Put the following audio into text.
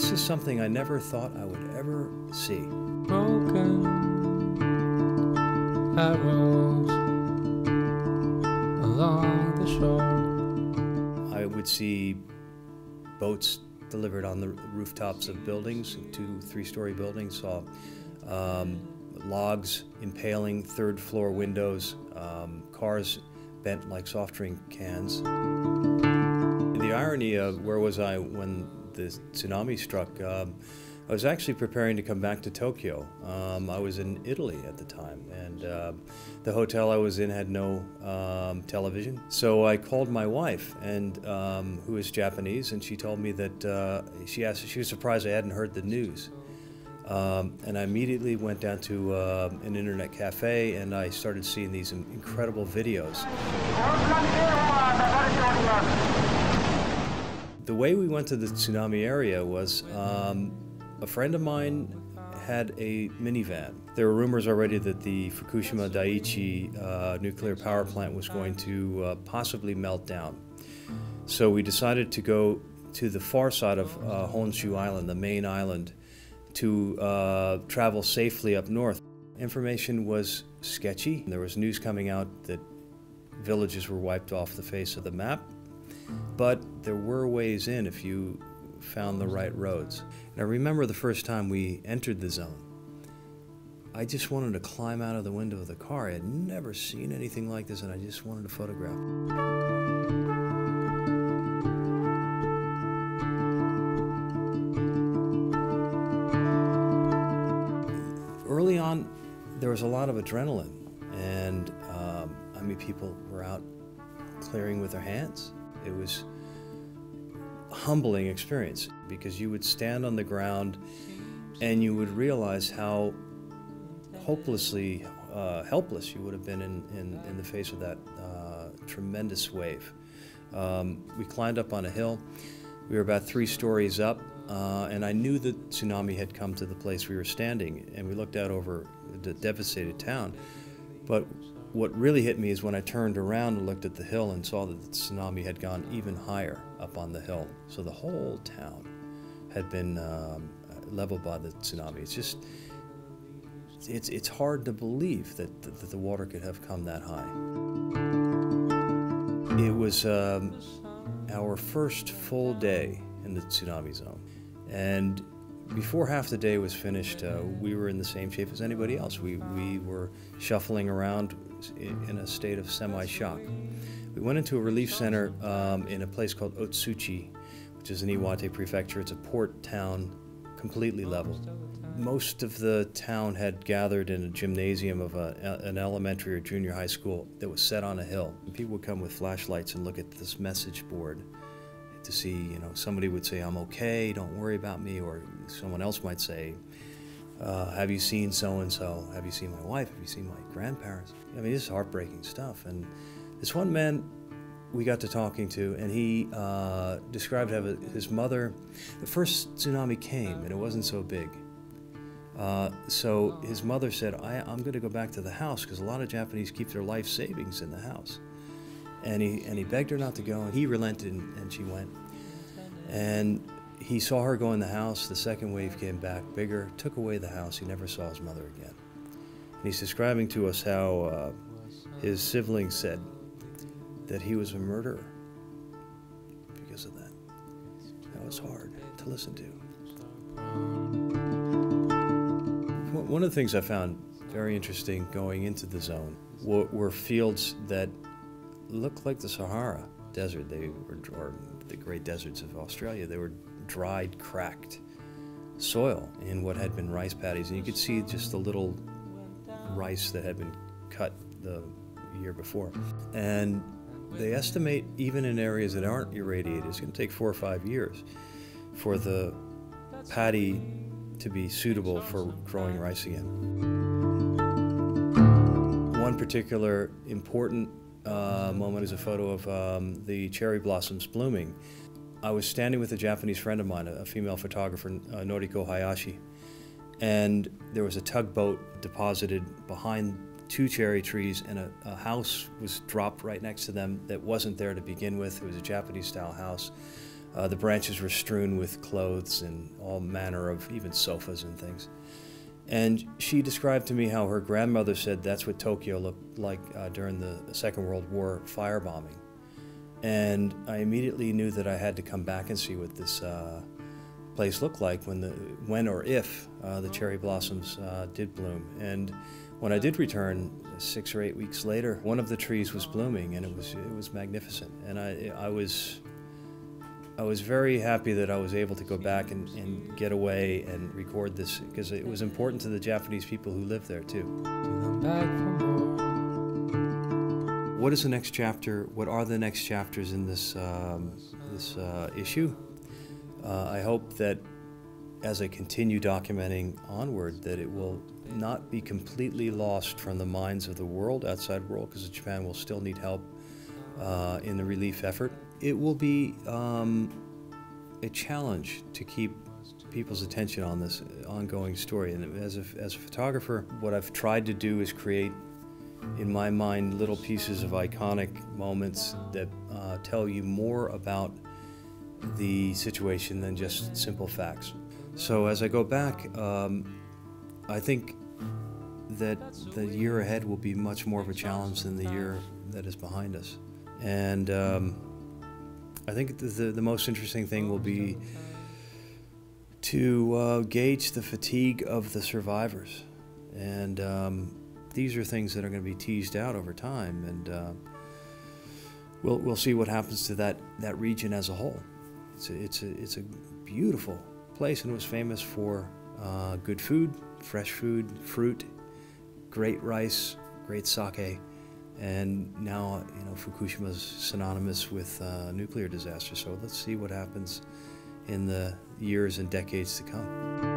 This is something I never thought I would ever see. Broken arrows along the shore. I would see boats delivered on the rooftops of buildings, 2-3-story buildings, saw logs impaling third-floor windows, cars bent like soft drink cans. The irony of where was I when the tsunami struck, I was actually preparing to come back to Tokyo. I was in Italy at the time, and the hotel I was in had no television. So I called my wife, and who is Japanese, and she told me that she was surprised I hadn't heard the news. And I immediately went down to an internet cafe, and I started seeing these incredible videos. The way we went to the tsunami area was a friend of mine had a minivan. There were rumors already that the Fukushima Daiichi nuclear power plant was going to possibly melt down. So we decided to go to the far side of Honshu Island, the main island, to travel safely up north. Information was sketchy. There was news coming out that villages were wiped off the face of the map, but there were ways in if you found the right roads. And I remember the first time we entered the zone, I just wanted to climb out of the window of the car. I had never seen anything like this, and I just wanted to photograph. Early on, there was a lot of adrenaline, and I mean, people were out clearing with their hands. It was a humbling experience because you would stand on the ground and you would realize how hopelessly helpless you would have been in the face of that tremendous wave. We climbed up on a hill. We were about 3 stories up, and I knew the tsunami had come to the place we were standing, and we looked out over the devastated town. But what really hit me is when I turned around and looked at the hill and saw that the tsunami had gone even higher up on the hill. So the whole town had been leveled by the tsunami. It's just, it's hard to believe that the water could have come that high. It was our first full day in the tsunami zone. And before half the day was finished, we were in the same shape as anybody else. We were shuffling around in a state of semi-shock. We went into a relief center in a place called Otsuchi, which is in Iwate Prefecture. It's a port town, completely level. Most of the town had gathered in a gymnasium of an elementary or junior high school that was set on a hill. And people would come with flashlights and look at this message board to see, you know, somebody would say, "I'm okay, don't worry about me," or someone else might say, "Have you seen so-and-so? Have you seen my wife? Have you seen my grandparents?" I mean, this is heartbreaking stuff. And this one man we got to talking to, and he described how his mother, the first tsunami came, and it wasn't so big. So his mother said, I'm going to go back to the house because a lot of Japanese keep their life savings in the house. And he begged her not to go, and he relented, and she went. And he saw her go in the house. The second wave came back, bigger, took away the house. He never saw his mother again. And he's describing to us how his siblings said that he was a murderer because of that. That was hard to listen to. One of the things I found very interesting going into the zone were fields that looked like the Sahara Desert. They were, or the great deserts of Australia. They were dried, cracked soil in what had been rice paddies, and you could see just the little rice that had been cut the year before. And they estimate even in areas that aren't irradiated, it's going to take 4 or 5 years for the paddy to be suitable for growing rice again. One particular important moment is a photo of the cherry blossoms blooming. I was standing with a Japanese friend of mine, a female photographer, Noriko Hayashi, and there was a tugboat deposited behind 2 cherry trees, and a house was dropped right next to them that wasn't there to begin with. It was a Japanese-style house. The branches were strewn with clothes and all manner of even sofas and things. And she described to me how her grandmother said that's what Tokyo looked like during the Second World War firebombing. And I immediately knew that I had to come back and see what this place looked like when or if the cherry blossoms did bloom. And when I did return 6 or 8 weeks later, one of the trees was blooming, and it was magnificent. And I was very happy that I was able to go back and get away and record this, because it was important to the Japanese people who live there too. What is the next chapter? What are the next chapters in this issue? I hope that as I continue documenting onward, that it will not be completely lost from the minds of the world, outside world, because Japan will still need help in the relief effort. It will be a challenge to keep people's attention on this ongoing story. And as a photographer, what I've tried to do is create, in my mind, little pieces of iconic moments that tell you more about the situation than just simple facts. So as I go back, I think that the year ahead will be much more of a challenge than the year that is behind us. And I think the most interesting thing will be to gauge the fatigue of the survivors. And these are things that are going to be teased out over time, and we'll see what happens to that region as a whole. It's a beautiful place, and it was famous for good food, fresh food, fruit, great rice, great sake, and now Fukushima's synonymous with nuclear disaster. So let's see what happens in the years and decades to come.